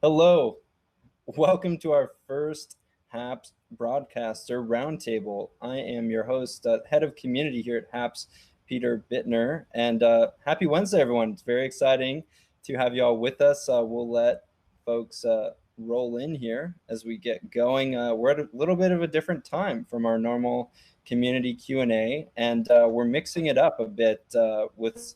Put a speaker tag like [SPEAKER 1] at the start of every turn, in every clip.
[SPEAKER 1] Hello, welcome to our first Happs Broadcaster Roundtable. I am your host, head of community here at Happs, Peter Bittner, and happy Wednesday, everyone. It's very exciting to have you all with us. We'll let folks roll in here as we get going. We're at a little bit of a different time from our normal community Q&A, and we're mixing it up a bit with,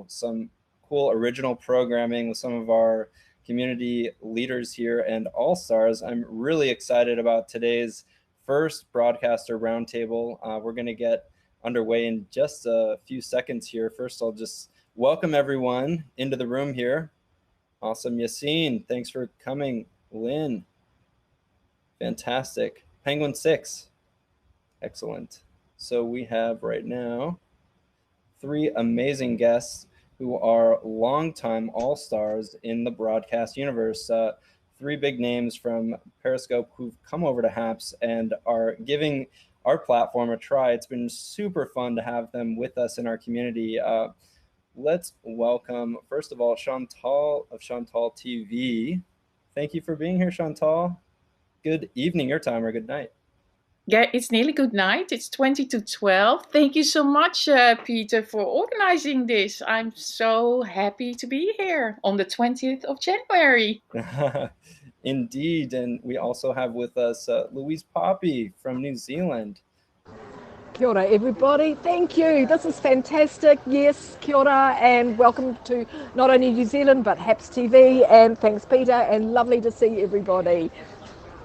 [SPEAKER 1] some cool original programming with some of our community leaders here and all-stars. I'm really excited about today's first broadcaster roundtable. We're going to get underway in just a few seconds here. First, I'll just welcome everyone into the room here. Awesome. Yassine, thanks for coming. Lynn, fantastic. Penguin 6, excellent. So we have right now 3 amazing guests who are longtime all-stars in the broadcast universe. 3 big names from Periscope who've come over to Happs and are giving our platform a try. It's been super fun to have them with us in our community. Let's welcome, first of all, Chantal of Chantal TV. Thank you for being here, Chantal. Good evening your time, or good night.
[SPEAKER 2] Yeah, it's nearly good night. It's 20 to 12. Thank you so much, Peter, for organizing this. I'm so happy to be here on the 20th of January.
[SPEAKER 1] Indeed, and we also have with us Louise Poppy from New Zealand.
[SPEAKER 3] Kia ora, everybody. Thank you. This is fantastic. Yes, kia ora, and welcome to not only New Zealand but Happs TV. And thanks, Peter. And lovely to see everybody.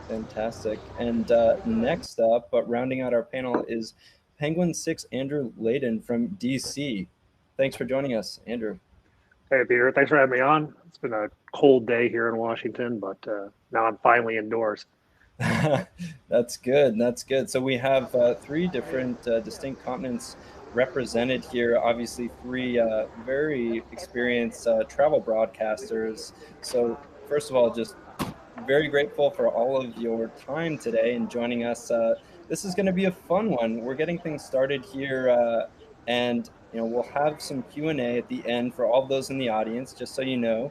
[SPEAKER 1] Fantastic. And next up, but rounding out our panel, is Penguin 6 Andrew Layden from DC. Thanks for joining us, Andrew.
[SPEAKER 4] Hey, Peter. Thanks for having me on. It's been a cold day here in Washington, but now I'm finally indoors.
[SPEAKER 1] That's good. That's good. So we have 3 different distinct continents represented here. Obviously, 3 very experienced travel broadcasters. So first of all, just very grateful for all of your time today and joining us. This is going to be a fun one. We're getting things started here, and we'll have some Q&A at the end for all of those in the audience, just so you know.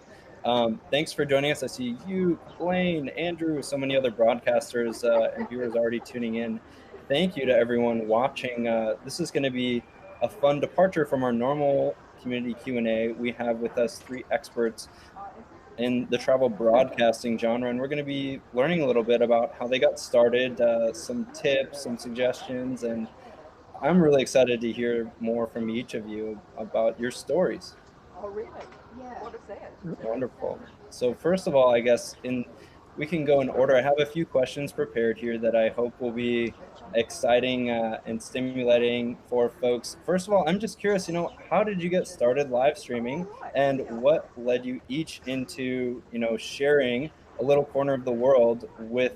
[SPEAKER 1] Thanks for joining us. I see you, Blaine, Andrew, so many other broadcasters and viewers already tuning in. Thank you to everyone watching. This is going to be a fun departure from our normal community Q&A. We have with us 3 experts in the travel broadcasting genre, and we're going to be learning a little bit about how they got started, some tips, some suggestions, and I'm really excited to hear more from each of you about your stories.
[SPEAKER 3] Oh, really? Yeah. What is that?
[SPEAKER 1] Wonderful. So first of all, I guess we can go in order. I have a few questions prepared here that I hope will be exciting and stimulating for folks. First of all, I'm just curious, how did you get started live streaming, and what led you each into, sharing a little corner of the world with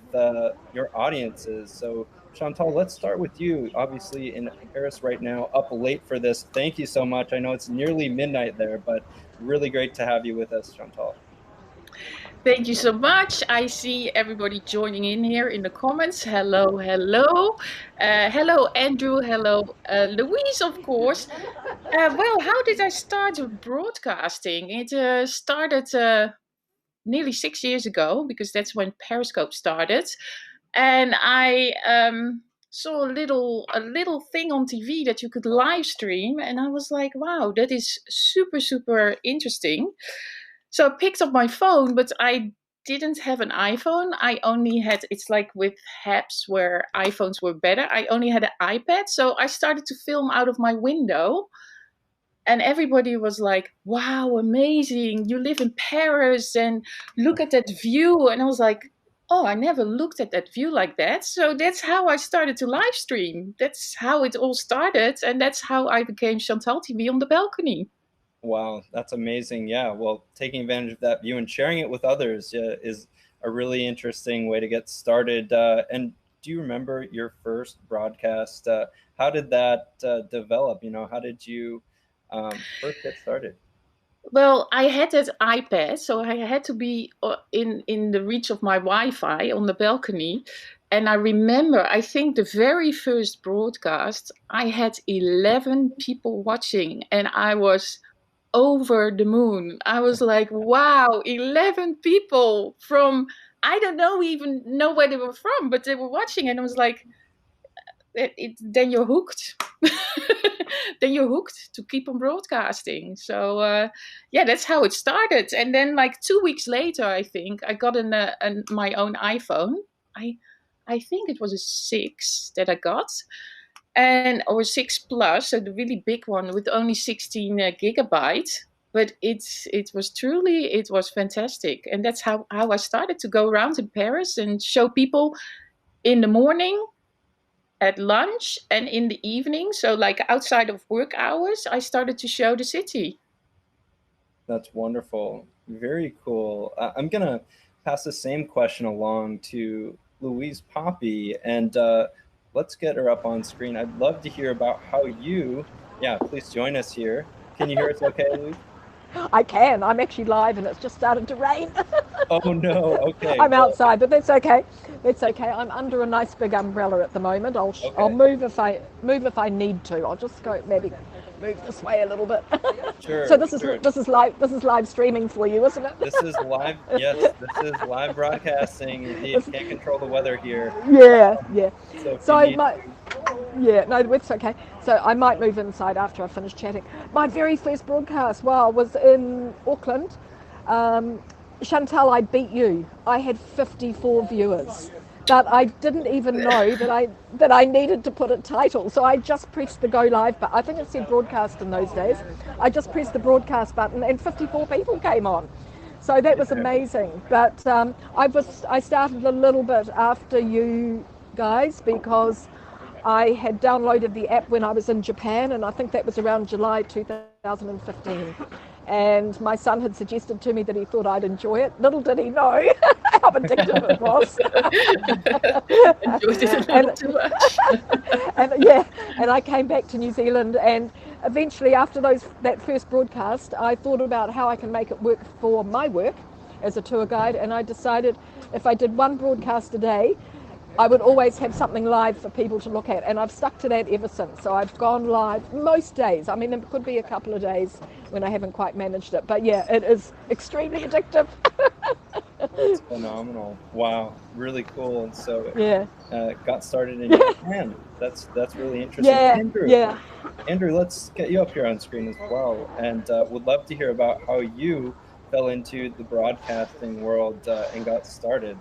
[SPEAKER 1] your audiences? So Chantal, let's start with you. Obviously in Paris right now, up late for this. Thank you so much. I know it's nearly midnight there, but really great to have you with us, Chantal.
[SPEAKER 2] Thank you so much. I see everybody joining in here in the comments. Hello, hello. Hello, Andrew. Hello, Louise, of course. Well, how did I start broadcasting? It started nearly 6 years ago, because that's when Periscope started. And I saw a little thing on TV that you could live stream. And I was like, wow, that is super, super interesting. So I picked up my phone, but I didn't have an iPhone. I only had, it's like with Happs where iPhones were better. I only had an iPad. So I started to film out of my window. And everybody was like, wow, amazing. You live in Paris and look at that view. And I was like, oh, I never looked at that view like that. So that's how I started to live stream. That's how it all started. And that's how I became Chantal TV on the balcony.
[SPEAKER 1] Wow, that's amazing. Yeah, well, taking advantage of that view and sharing it with others is a really interesting way to get started. And do you remember your first broadcast? How did that develop? How did you first get started?
[SPEAKER 2] Well, I had that iPad, so I had to be in the reach of my Wi-Fi on the balcony. And I remember, I think the very first broadcast, I had 11 people watching, and I was over the moon. I was like, wow, 11 people from, I don't know even know where they were from, but they were watching, and I was like, then you're hooked. Then you're hooked to keep on broadcasting. So yeah, that's how it started. And then like 2 weeks later, I think I got my own iPhone. I think it was a 6 that I got, and or 6 Plus, so the really big one with only 16 gigabytes. But it was fantastic, and that's how I started to go around in Paris and show people in the morning, at lunch, and in the evening. So like outside of work hours, I started to show the city.
[SPEAKER 1] That's wonderful. Very cool. I'm going to pass the same question along to Louise Poppy, and let's get her up on screen. I'd love to hear about how yeah, please join us here. Can you hear us okay, Louise?
[SPEAKER 3] I can. I'm actually live and it's just started to rain.
[SPEAKER 1] Oh, no. Okay.
[SPEAKER 3] I'm outside, but that's okay. That's okay. I'm under a nice big umbrella at the moment. I'll move if I need to. I'll just go maybe move this way a little bit.
[SPEAKER 1] Sure.
[SPEAKER 3] So this is live streaming for you, isn't it?
[SPEAKER 1] This is live. Yes, this is live broadcasting. Indeed, can't control the weather here.
[SPEAKER 3] Yeah, yeah.
[SPEAKER 1] So
[SPEAKER 3] I might. Yeah, no, it's okay. So I might move inside after I finish chatting. My very first broadcast, was in Auckland. Chantal, I beat you. I had 54 viewers, but I didn't even know that I needed to put a title. So I just pressed the go live button. I think it said broadcast in those days. I just pressed the broadcast button, and 54 people came on. So that was amazing. But I started a little bit after you guys because I had downloaded the app when I was in Japan, and I think that was around July 2015. And my son had suggested to me that he thought I'd enjoy it. Little did he know how addictive it was.
[SPEAKER 2] Enjoyed it a little too much.
[SPEAKER 3] And I came back to New Zealand, and eventually after that first broadcast, I thought about how I can make it work for my work as a tour guide, and I decided if I did one broadcast a day, I would always have something live for people to look at, and I've stuck to that ever since. So I've gone live most days. I mean, there could be a couple of days when I haven't quite managed it, but yeah, it is extremely addictive.
[SPEAKER 1] It's phenomenal. Wow, really cool. And so got started in Japan. That's really interesting. Andrew, let's get you up here on screen as well, and would love to hear about how you fell into the broadcasting world and got started.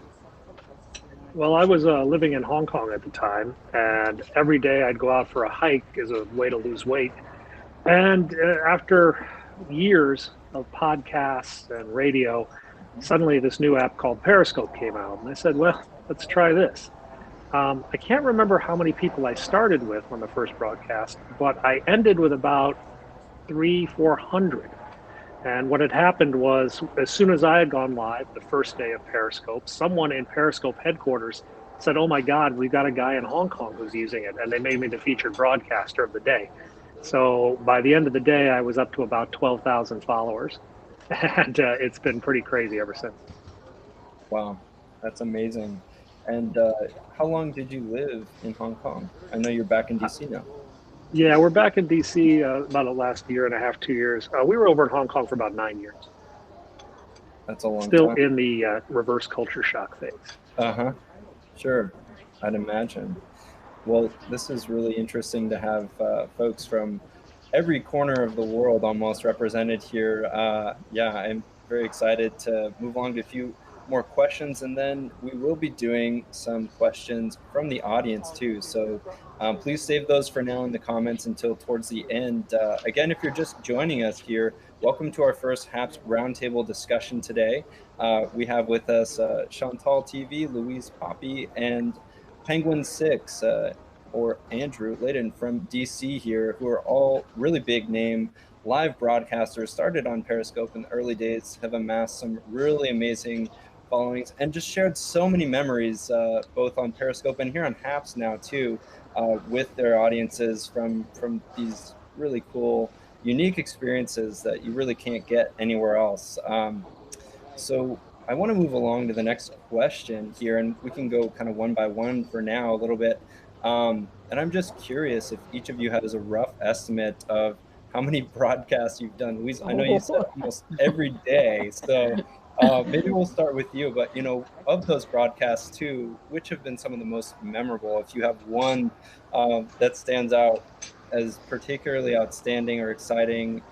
[SPEAKER 4] Well, I was living in Hong Kong at the time, and every day I'd go out for a hike as a way to lose weight. And after years of podcasts and radio, suddenly this new app called Periscope came out. And I said, well, let's try this. I can't remember how many people I started with on the first broadcast, but I ended with about 400. And what had happened was, as soon as I had gone live the first day of Periscope, someone in Periscope headquarters said, oh my God, we've got a guy in Hong Kong who's using it. And they made me the featured broadcaster of the day. So by the end of the day, I was up to about 12,000 followers. And it's been pretty crazy ever since.
[SPEAKER 1] Wow, that's amazing. And how long did you live in Hong Kong? I know you're back in DC now.
[SPEAKER 4] Yeah, we're back in DC about the last year and a half, 2 years. We were over in Hong Kong for about 9 years.
[SPEAKER 1] That's a long
[SPEAKER 4] Still
[SPEAKER 1] time.
[SPEAKER 4] in the reverse culture shock phase.
[SPEAKER 1] Sure, I'd imagine. Well, this is really interesting to have folks from every corner of the world almost represented here. I'm very excited to move on to a few more questions, and then we will be doing some questions from the audience too. So please save those for now in the comments until towards the end. Again, if you're just joining us here, welcome to our first Happs Roundtable discussion today. We have with us Chantal TV, Louise Poppy, and Penguin 6, or Andrew Layden from DC here, who are all really big name live broadcasters, started on Periscope in the early days, have amassed some really amazing followings, and just shared so many memories, both on Periscope and here on Happs now too, with their audiences from these really cool, unique experiences that you really can't get anywhere else. So I want to move along to the next question here, and we can go kind of one by one for now a little bit. And I'm just curious if each of you has a rough estimate of how many broadcasts you've done. Luis, I know you said almost every day. So maybe we'll start with you. But, of those broadcasts too, which have been some of the most memorable? If you have one that stands out as particularly outstanding or exciting,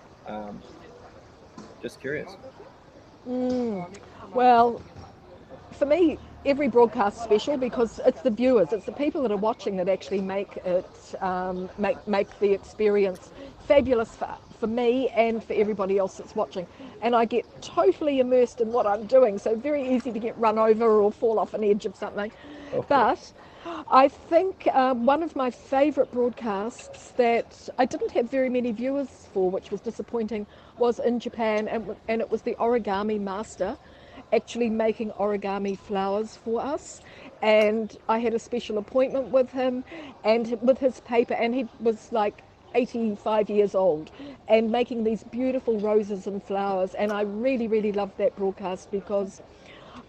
[SPEAKER 1] just curious.
[SPEAKER 3] Well, for me, every broadcast special because it's the viewers, it's the people that are watching that actually make it make the experience fabulous for me and for everybody else that's watching. And I get totally immersed in what I'm doing, so very easy to get run over or fall off an edge of something.
[SPEAKER 1] Okay.
[SPEAKER 3] But I think one of my favourite broadcasts that I didn't have very many viewers for, which was disappointing, was in Japan, and it was the origami master actually making origami flowers for us. And I had a special appointment with him and with his paper, and he was like 85 years old and making these beautiful roses and flowers. And I really, really loved that broadcast because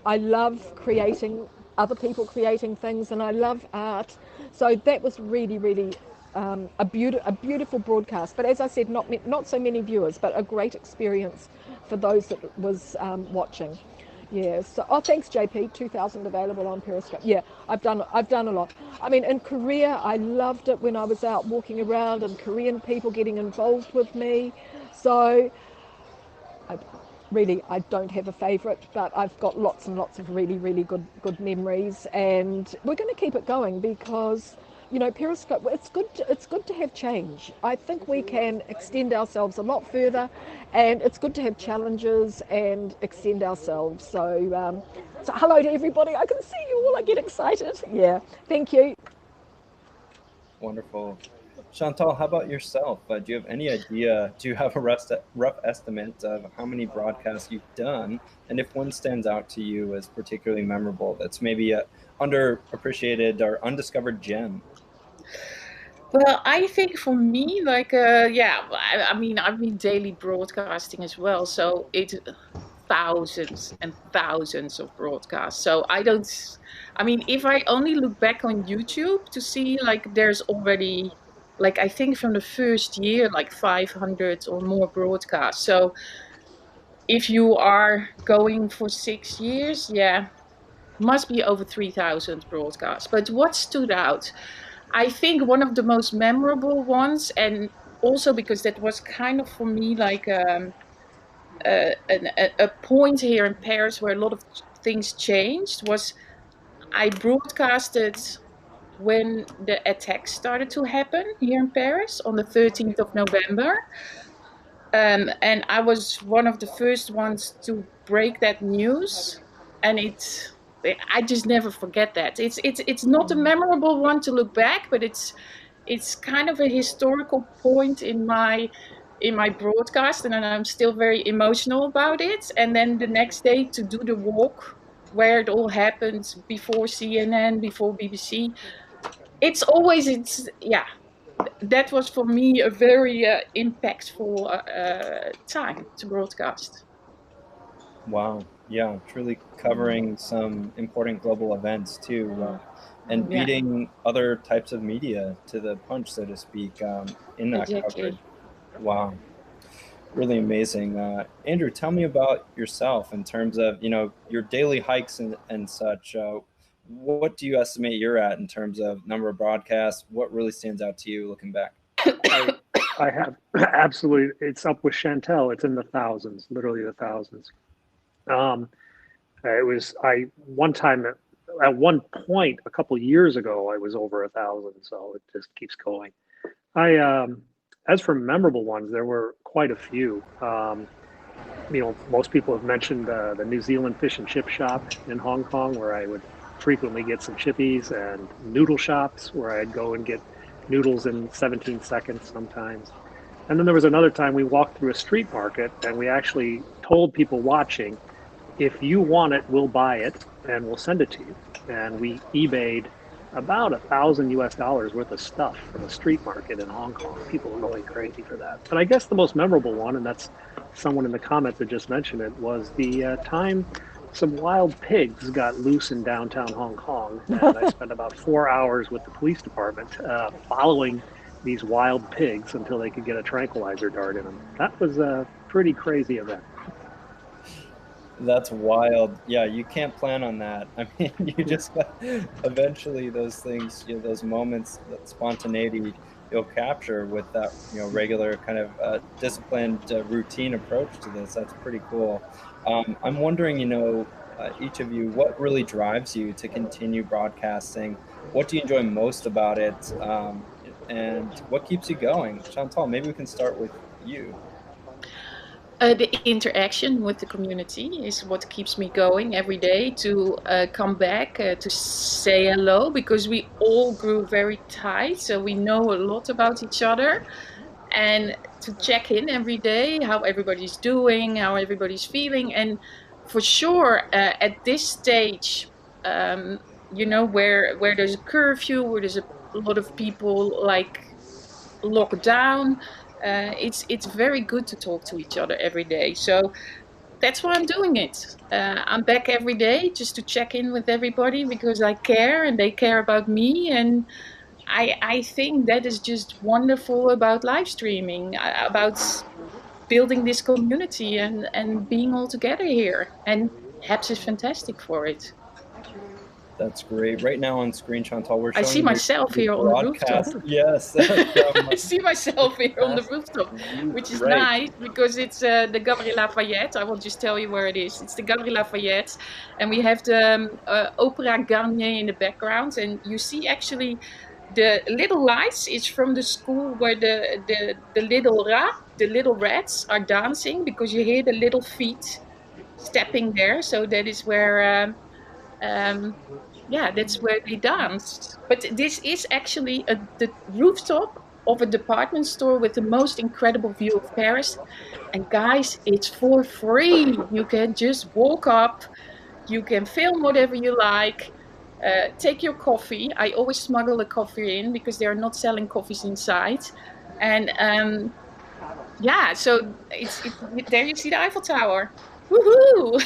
[SPEAKER 3] I love creating other people creating things, and I love art. So that was really, really a beautiful broadcast. But as I said, not so many viewers, but a great experience for those that was watching. Yeah. So, thanks, JP. 2,000 available on Periscope. Yeah, I've done a lot. I mean, in Korea, I loved it when I was out walking around and Korean people getting involved with me. So, I don't have a favourite, but I've got lots and lots of really, really good memories, and we're going to keep it going because, Periscope. It's good to have change. I think we can extend ourselves a lot further, and it's good to have challenges and extend ourselves. So, so hello to everybody. I can see you all. I get excited. Yeah. Thank you.
[SPEAKER 1] Wonderful. Chantal, how about yourself? Do you have any idea? Do you have a rough estimate of how many broadcasts you've done? And if one stands out to you as particularly memorable, that's maybe a underappreciated or undiscovered gem?
[SPEAKER 2] Well, I think for me, I mean, I've been daily broadcasting as well, so it's thousands and thousands of broadcasts. So I mean, if I only look back on YouTube to see, like, there's already, like, I think from the first year, like 500 or more broadcasts. So if you are going for 6 years, yeah, must be over 3,000 broadcasts. But what stood out? I think one of the most memorable ones, and also because that was kind of for me like a point here in Paris where a lot of things changed, was I broadcasted when the attacks started to happen here in Paris on the 13th of November. And I was one of the first ones to break that news, and I just never forget that. It's not a memorable one to look back, but it's kind of a historical point in my broadcast, and I'm still very emotional about it. And then the next day to do the walk where it all happened, before CNN, before BBC. It's yeah, that was for me a very impactful time to broadcast.
[SPEAKER 1] Wow. Yeah, truly covering some important global events too, and
[SPEAKER 2] Yeah,
[SPEAKER 1] beating other types of media to the punch, so to speak, in that coverage.
[SPEAKER 2] exactly.
[SPEAKER 1] Wow. Really amazing. Andrew, tell me about yourself in terms of, your daily hikes and such. What do you estimate you're at in terms of number of broadcasts? What really stands out to you looking back?
[SPEAKER 4] I have absolutely. It's up with Chantel. It's in the thousands, literally the thousands. Um, it was one time at one point a couple years ago I was over 1,000. So it just keeps going. As for memorable ones, there were quite a few. Most people have mentioned the New Zealand fish and chip shop in Hong Kong, where I would frequently get some chippies, and noodle shops where I'd go and get noodles in 17 seconds sometimes. And then there was another time we walked through a street market and we actually told people watching, if you want it, we'll buy it and we'll send it to you. And we eBayed about $1,000 worth of stuff from a street market in Hong Kong. People were going crazy for that. But I guess the most memorable one, and that's someone in the comments that just mentioned it, was the time some wild pigs got loose in downtown Hong Kong. And I spent about 4 hours with the police department following these wild pigs until they could get a tranquilizer dart in them. That was a pretty crazy event.
[SPEAKER 1] That's wild. Yeah, you can't plan on that. I mean, you just eventually those things, those moments, that spontaneity you'll capture with that, regular kind of disciplined routine approach to this. That's pretty cool. I'm wondering, each of you, what really drives you to continue broadcasting? What do you enjoy most about it? And what keeps you going? Chantal, maybe we can start with you.
[SPEAKER 2] The interaction with the community is what keeps me going every day to come back to say hello, because we all grew very tight, so we know a lot about each other, and to check in every day how everybody's doing, how everybody's feeling. And for sure, at this stage, um, where there's a curfew, where there's a lot of people like locked down, it's very good to talk to each other every day. So that's why I'm doing it. I'm back every day just to check in with everybody because I care and they care about me. And I think that is just wonderful about live streaming, about building this community and being all together here. And Happs is fantastic for it.
[SPEAKER 1] That's great. Right now on screen, Chantal, we're
[SPEAKER 2] I see
[SPEAKER 1] showing
[SPEAKER 2] myself
[SPEAKER 1] your
[SPEAKER 2] here on the rooftop.
[SPEAKER 1] broadcast. Yes, from
[SPEAKER 2] I see myself here on the
[SPEAKER 1] past
[SPEAKER 2] rooftop,
[SPEAKER 1] roof.
[SPEAKER 2] which is
[SPEAKER 1] Right.
[SPEAKER 2] nice because it's the Galerie Lafayette. I will just tell you where it is. It's the Galerie Lafayette, and we have the Opera Garnier in the background, and you see actually the little lights is from the school where the little rats are dancing, because you hear the little feet stepping there. So that is where. Um, yeah, that's where they dance. But this is actually the rooftop of a department store with the most incredible view of Paris. And guys, it's for free. You can just walk up, you can film whatever you like, take your coffee. I always smuggle a coffee in because they are not selling coffees inside. And yeah, so it's there you see the Eiffel Tower. Woohoo!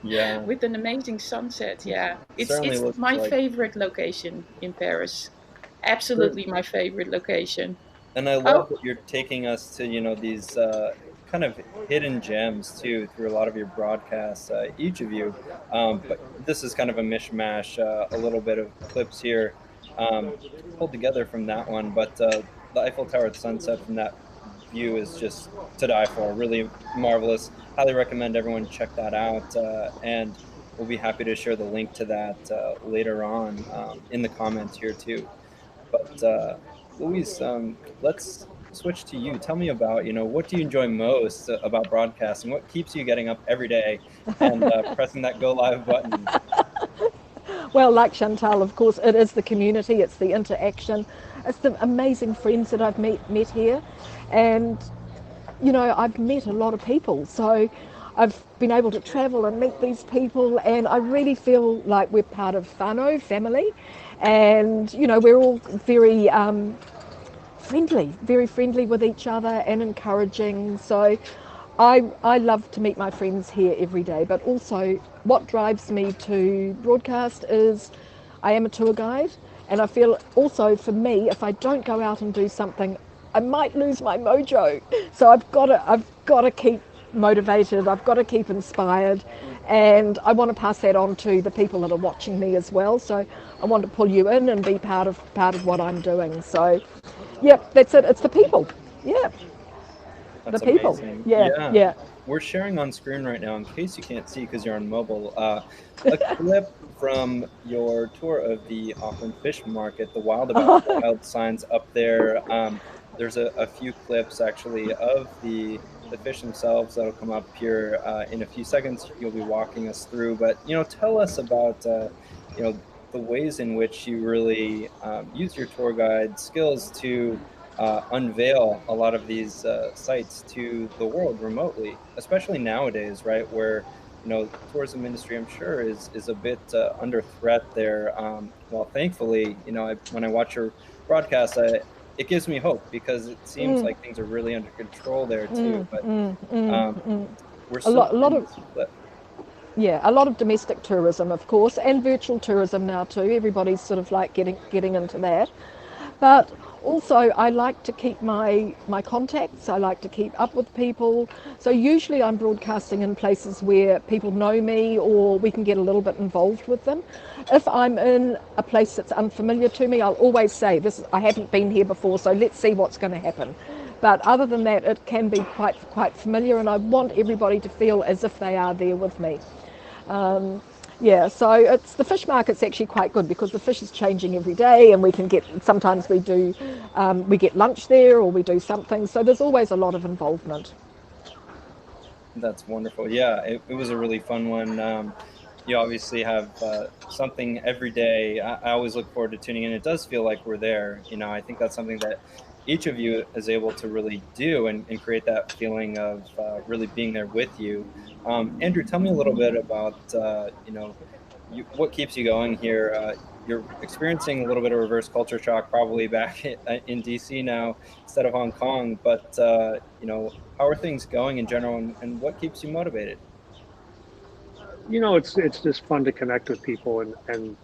[SPEAKER 1] Yeah,
[SPEAKER 2] With an amazing sunset. Yeah,
[SPEAKER 1] certainly
[SPEAKER 2] it's
[SPEAKER 1] looks
[SPEAKER 2] my
[SPEAKER 1] like.
[SPEAKER 2] favorite location in Paris.
[SPEAKER 1] Sure.
[SPEAKER 2] Absolutely my favorite location.
[SPEAKER 1] And I
[SPEAKER 2] Oh,
[SPEAKER 1] love that you're taking us to, these kind of hidden gems too through a lot of your broadcasts, each of you. But this is kind of a mishmash, a little bit of clips here pulled together from that one. But the Eiffel Tower at sunset from that view is just to die for. Really marvelous. Highly recommend everyone check that out. And we'll be happy to share the link to that later on in the comments here too. But Louise, let's switch to you. Tell me about, what do you enjoy most about broadcasting? What keeps you getting up every day and pressing that go live button?
[SPEAKER 3] Well, like Chantal, of course, it is the community, it's the interaction, it's the amazing friends that I've met here. And, I've met a lot of people. So I've been able to travel and meet these people, and I really feel like we're part of whānau family. And, we're all very friendly with each other and encouraging. So I love to meet my friends here every day, but also what drives me to broadcast is I am a tour guide, and I feel also for me, if I don't go out and do something, I might lose my mojo. So I've got to keep motivated, I've got to keep inspired, and I want to pass that on to the people that are watching me as well. So I want to pull you in and be part of what I'm doing. So yep, that's it. It's the people. Yeah, the
[SPEAKER 1] That's
[SPEAKER 3] people.
[SPEAKER 1] amazing.
[SPEAKER 3] Yeah,
[SPEAKER 1] Yeah.
[SPEAKER 3] yeah.
[SPEAKER 1] We're sharing on screen right now, in case you can't see because you're on mobile, a clip from your tour of the Auckland Fish Market, the Wild About Wild signs up there. There's a few clips actually of the fish themselves that'll come up here in a few seconds. You'll be walking us through, but tell us about the ways in which you really use your tour guide skills to unveil a lot of these sites to the world remotely, especially nowadays, right? Where tourism industry, I'm sure, is a bit under threat there. Well, thankfully, when I watch your broadcast, it gives me hope because it seems like things are really under control there too. But we're
[SPEAKER 3] A
[SPEAKER 1] still
[SPEAKER 3] lot, a lot
[SPEAKER 1] in
[SPEAKER 3] of
[SPEAKER 1] this clip.
[SPEAKER 3] Yeah, a lot of domestic tourism, of course, and virtual tourism now too. Everybody's sort of like getting into that. But Also, I like to keep my contacts. I like to keep up with people. So usually I'm broadcasting in places where people know me or we can get a little bit involved with them. If I'm in a place that's unfamiliar to me, I'll always say, "This I haven't been here before, so let's see what's going to happen." But other than that, it can be quite familiar, and I want everybody to feel as if they are there with me. Yeah, so it's the fish market's actually quite good because the fish is changing every day, and we can get sometimes we get lunch there or we do something. So there's always a lot of involvement.
[SPEAKER 1] That's wonderful. Yeah, it was a really fun one. You obviously have something every day. I always look forward to tuning in. It does feel like we're there. I think that's something that each of you is able to really do and create that feeling of really being there with you. Andrew, tell me a little bit about what keeps you going here. You're experiencing a little bit of reverse culture shock probably back in DC now instead of Hong Kong, but how are things going in general, and what keeps you motivated?
[SPEAKER 4] It's just fun to connect with people and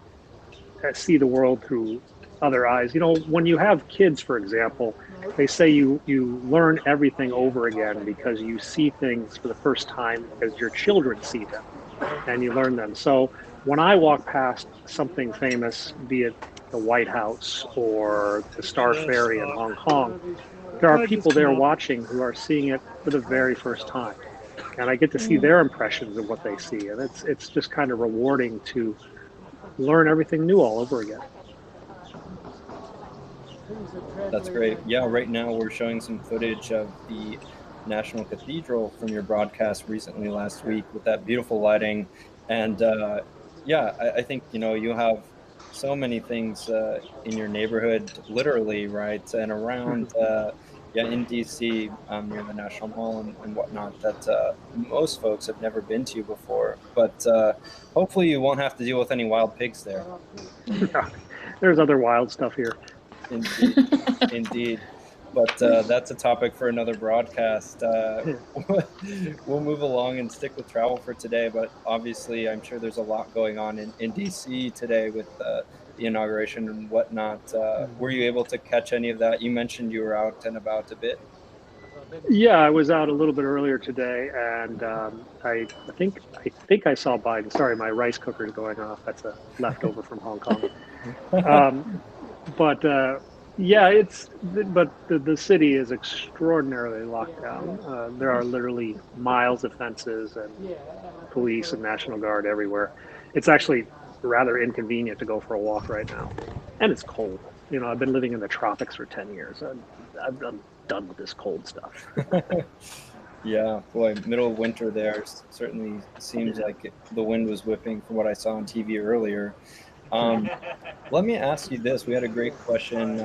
[SPEAKER 4] see the world through other eyes. When you have kids, for example, they say you learn everything over again because you see things for the first time as your children see them, and you learn them. So when I walk past something famous, be it the White House or the Star Ferry in Hong Kong, there are people there watching who are seeing it for the very first time. And I get to see their impressions of what they see. And it's just kind of rewarding to learn everything new all over again.
[SPEAKER 1] That's great. Yeah, right now we're showing some footage of the National Cathedral from your broadcast recently last week with that beautiful lighting. And yeah, I think, you have so many things in your neighborhood, literally, right? And around, yeah, in DC, near the National Mall and whatnot, that most folks have never been to before. But hopefully you won't have to deal with any wild pigs there.
[SPEAKER 4] There's other wild stuff here.
[SPEAKER 1] Indeed, indeed. But that's a topic for another broadcast. We'll move along and stick with travel for today. But obviously, I'm sure there's a lot going on in DC today with the inauguration and whatnot. Were you able to catch any of that? You mentioned you were out and about a bit.
[SPEAKER 4] Yeah, I was out a little bit earlier today, and I think I saw Biden. Sorry, my rice cooker is going off. That's a leftover from Hong Kong. But yeah, the city is extraordinarily locked down. There are literally miles of fences and police and National Guard everywhere. It's actually rather inconvenient to go for a walk right now, and it's cold. I've been living in the tropics for 10 years. I'm done with this cold stuff.
[SPEAKER 1] Yeah, boy, middle of winter there certainly seems like the wind was whipping from what I saw on TV earlier. Let me ask you this. We had a great question,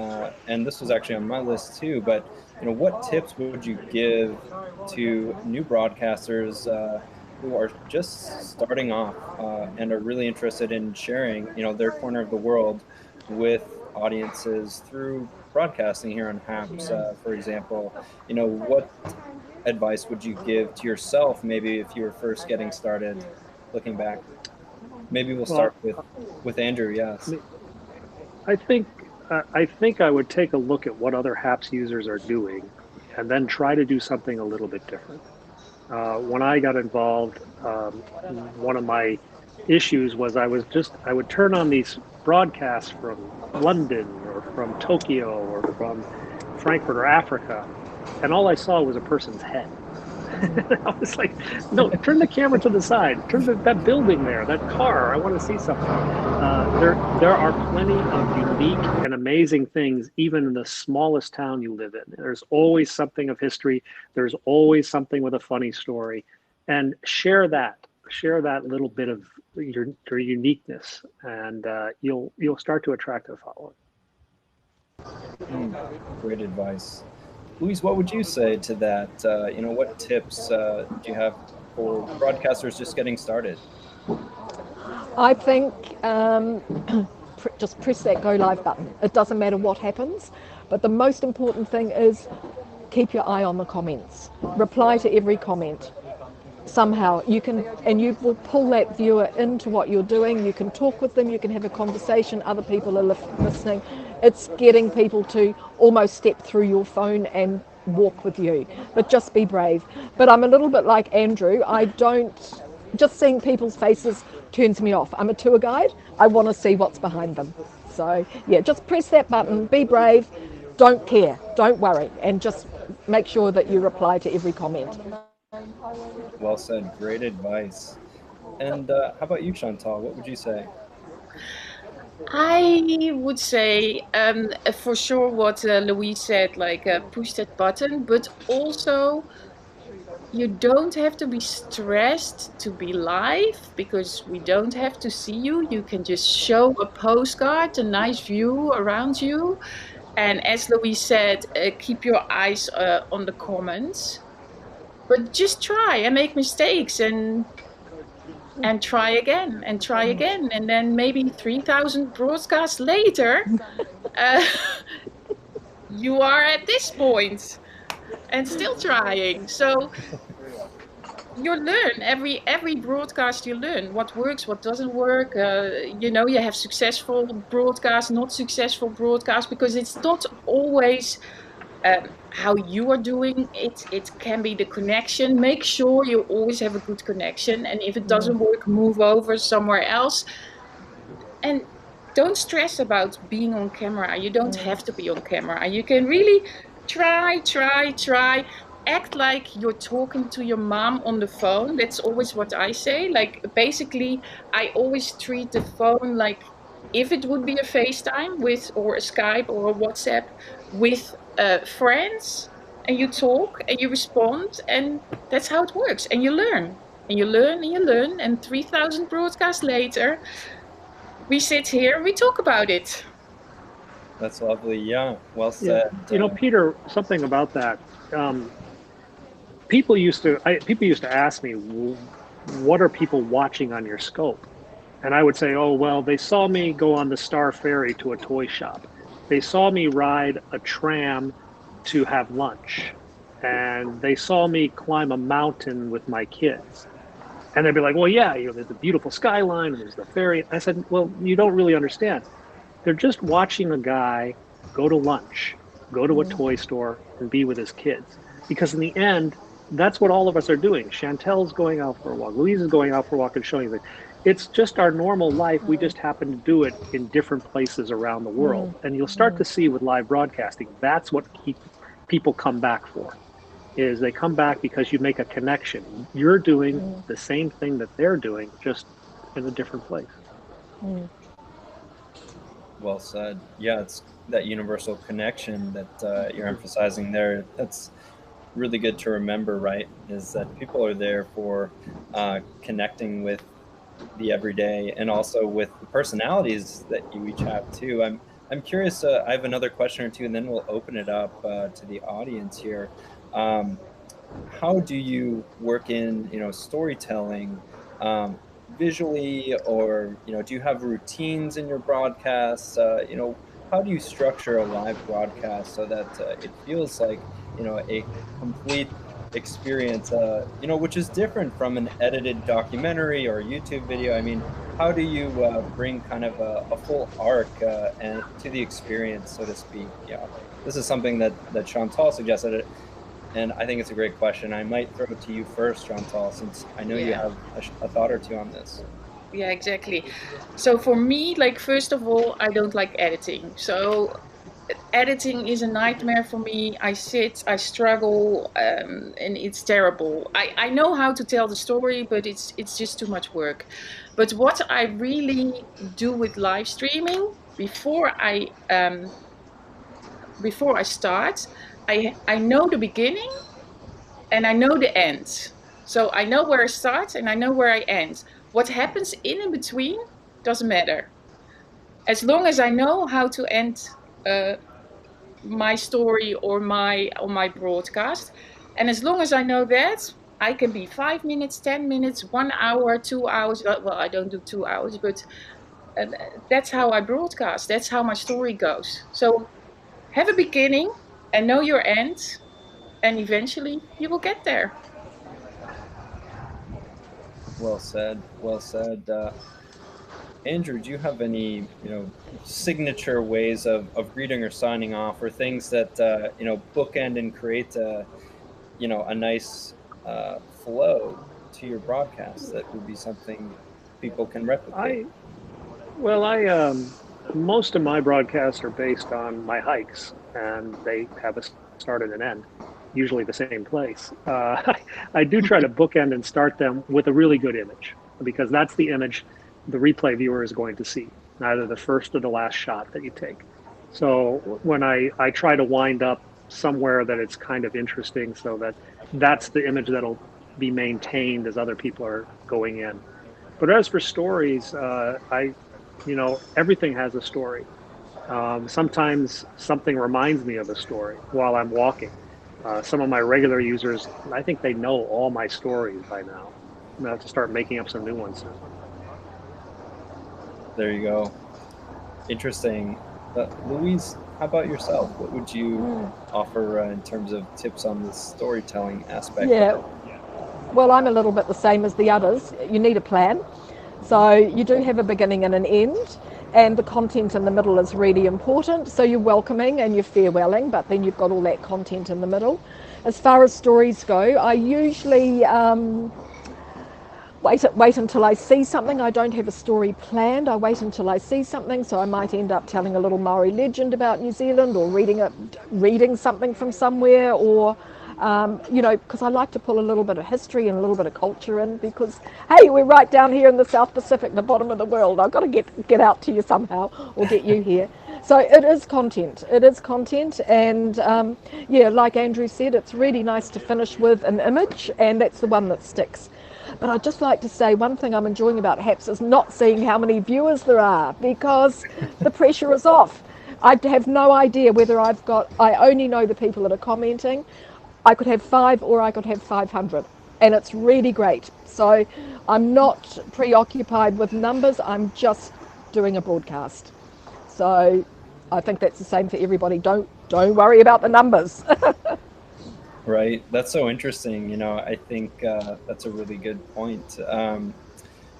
[SPEAKER 1] and this was actually on my list too, but what tips would you give to new broadcasters who are just starting off and are really interested in sharing, their corner of the world with audiences through broadcasting here on Happs, for example? What advice would you give to yourself, maybe if you were first getting started, looking back? Maybe we'll start with Andrew. Yes.
[SPEAKER 4] I think I would take a look at what other Happs users are doing, and then try to do something a little bit different. When I got involved, one of my issues was I would turn on these broadcasts from London or from Tokyo or from Frankfurt or Africa, and all I saw was a person's head. I was like, no, turn the camera to the side. Turn that building there, that car. I want to see something. There are plenty of unique and amazing things, even in the smallest town you live in. There's always something of history. There's always something with a funny story. And share that little bit of your uniqueness, and you'll start to attract a following.
[SPEAKER 1] Great advice. Louise, what would you say to that? What tips do you have for broadcasters just getting started?
[SPEAKER 3] I think just press that go live button. It doesn't matter what happens, but the most important thing is keep your eye on the comments. Reply to every comment. somehow you can, and you will pull that viewer into what you're doing. You can talk with them, you can have a conversation, other people are listening. It's getting people to almost step through your phone and walk with you, but just be brave. But I'm a little bit like Andrew. I don't, just seeing people's faces turns me off. I'm a tour guide, I want to see what's behind them. So yeah, just press that button, be brave, don't care, don't worry, and just make sure that you reply to every comment.
[SPEAKER 1] Well said. Great advice. And how about you, Chantal? What would you say?
[SPEAKER 2] I would say for sure what Louise said, like push that button, but also you don't have to be stressed to be live because we don't have to see you. You can just show a postcard, a nice view around you. And as Louise said, keep your eyes on the comments, but just try and make mistakes and try again and try again. And then maybe 3,000 broadcasts later, uh, you are at this point and still trying. So you learn every broadcast. You learn what works, what doesn't work. You have successful broadcasts, not successful broadcasts, because it's not always how you are doing it. It can be the connection. Make sure you always have a good connection, and if it doesn't work, move over somewhere else. And don't stress about being on camera. You don't have to be on camera. You can really try. Act like you're talking to your mom on the phone. That's always what I say. Like, basically, I always treat the phone like if it would be a FaceTime with, or a Skype or a WhatsApp with friends, and you talk and you respond, and that's how it works. And you learn, and you learn, and you learn, and 3,000 broadcasts later, we sit here and we talk about it.
[SPEAKER 1] That's lovely. Yeah, well said.
[SPEAKER 4] Peter, something about that. People used to ask me, what are people watching on your scope? And I would say, oh, well, they saw me go on the Star Ferry to a toy shop. They saw me ride a tram to have lunch. And they saw me climb a mountain with my kids. And they'd be like, well, yeah, there's the beautiful skyline and there's the ferry. I said, well, you don't really understand. They're just watching a guy go to lunch, go to a toy store, and be with his kids. Because in the end, that's what all of us are doing. Chantel's going out for a walk. Louise is going out for a walk and showing things. It's just our normal life. We just happen to do it in different places around the world. And you'll start to see with live broadcasting, that's what people come back for, is they come back because you make a connection. You're doing the same thing that they're doing, just in a different place.
[SPEAKER 1] Well said. Yeah, it's that universal connection that you're emphasizing there. That's really good to remember, right? Is that people are there for connecting with the everyday and also with the personalities that you each have too. I'm curious. I have another question or two, and then we'll open it up to the audience here. How do you work in storytelling visually, or do you have routines in your broadcasts? How do you structure a live broadcast so that it feels like a complete experience, which is different from an edited documentary or YouTube video? I mean, how do you bring kind of a full arc and to the experience, so to speak? Yeah, this is something that Chantal suggested, and I think it's a great question. I might throw it to you first, Chantal, since I know you have a thought or two on this.
[SPEAKER 2] Yeah, exactly. So for me, like, first of all, I don't like editing. So editing is a nightmare for me. I struggle, and it's terrible. I know how to tell the story, but it's just too much work. But what I really do with live streaming, before I start, I know the beginning and I know the end. So I know where I start and I know where I end. What happens in between doesn't matter. As long as I know how to end my story or my broadcast, and as long as I know that, I can be 5 minutes, 10 minutes, 1 hour, 2 hours. Well, I don't do 2 hours, but that's how I broadcast. That's how my story goes. So have a beginning and know your end, and eventually you will get there.
[SPEAKER 1] Well said. Well said. Andrew, do you have any, signature ways of greeting or signing off, or things that bookend and create a nice flow to your broadcast that would be something people can replicate?
[SPEAKER 4] I well, I most of my broadcasts are based on my hikes, and they have a start and an end, usually the same place. I do try to bookend and start them with a really good image, because that's the image the replay viewer is going to see, neither the first or the last shot that you take. So when I try to wind up somewhere that it's kind of interesting, so that that's the image that'll be maintained as other people are going in. But as for stories, everything has a story. Sometimes something reminds me of a story while I'm walking. Some of my regular users, I think they know all my stories by now. I'm gonna have to start making up some new ones soon.
[SPEAKER 1] There you go. Interesting. Louise, how about yourself? What would you offer in terms of tips on the storytelling aspect?
[SPEAKER 3] Yeah, well, I'm a little bit the same as the others. You need a plan. So you do have a beginning and an end, and the content in the middle is really important. So you're welcoming and you're farewelling, but then you've got all that content in the middle. As far as stories go, I usually wait until I see something. I don't have a story planned. I wait until I see something. So I might end up telling a little Maori legend about New Zealand, or reading something from somewhere, or because I like to pull a little bit of history and a little bit of culture in, because, hey, we're right down here in the South Pacific, the bottom of the world. I've got to get out to you somehow, or get you here. So it is content. It is content. And like Andrew said, it's really nice to finish with an image, and that's the one that sticks. But I'd just like to say one thing I'm enjoying about Happs is not seeing how many viewers there are, because the pressure is off. I have no idea whether I only know the people that are commenting. I could have 5 or I could have 500, and it's really great. So I'm not preoccupied with numbers, I'm just doing a broadcast. So I think that's the same for everybody. Don't worry about the numbers.
[SPEAKER 1] Right. That's so interesting. I think that's a really good point.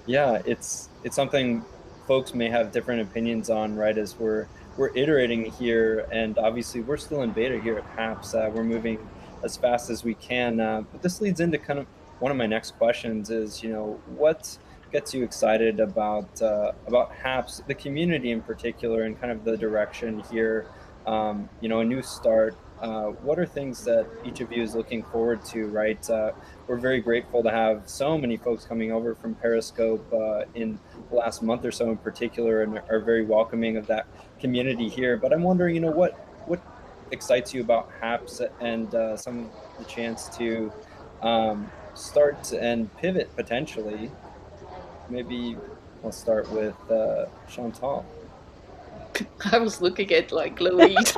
[SPEAKER 1] Yeah, it's something folks may have different opinions on, right? As we're iterating here, and obviously we're still in beta here at Happs. We're moving as fast as we can. But this leads into kind of one of my next questions is, what gets you excited about Happs, the community in particular, and kind of the direction here? A new start. What are things that each of you is looking forward to, right? We're very grateful to have so many folks coming over from Periscope in the last month or so in particular, and are very welcoming of that community here. But I'm wondering, what excites you about Happs, and some of the chance to start and pivot potentially? Maybe I'll start with Chantal.
[SPEAKER 2] I was looking at Louise.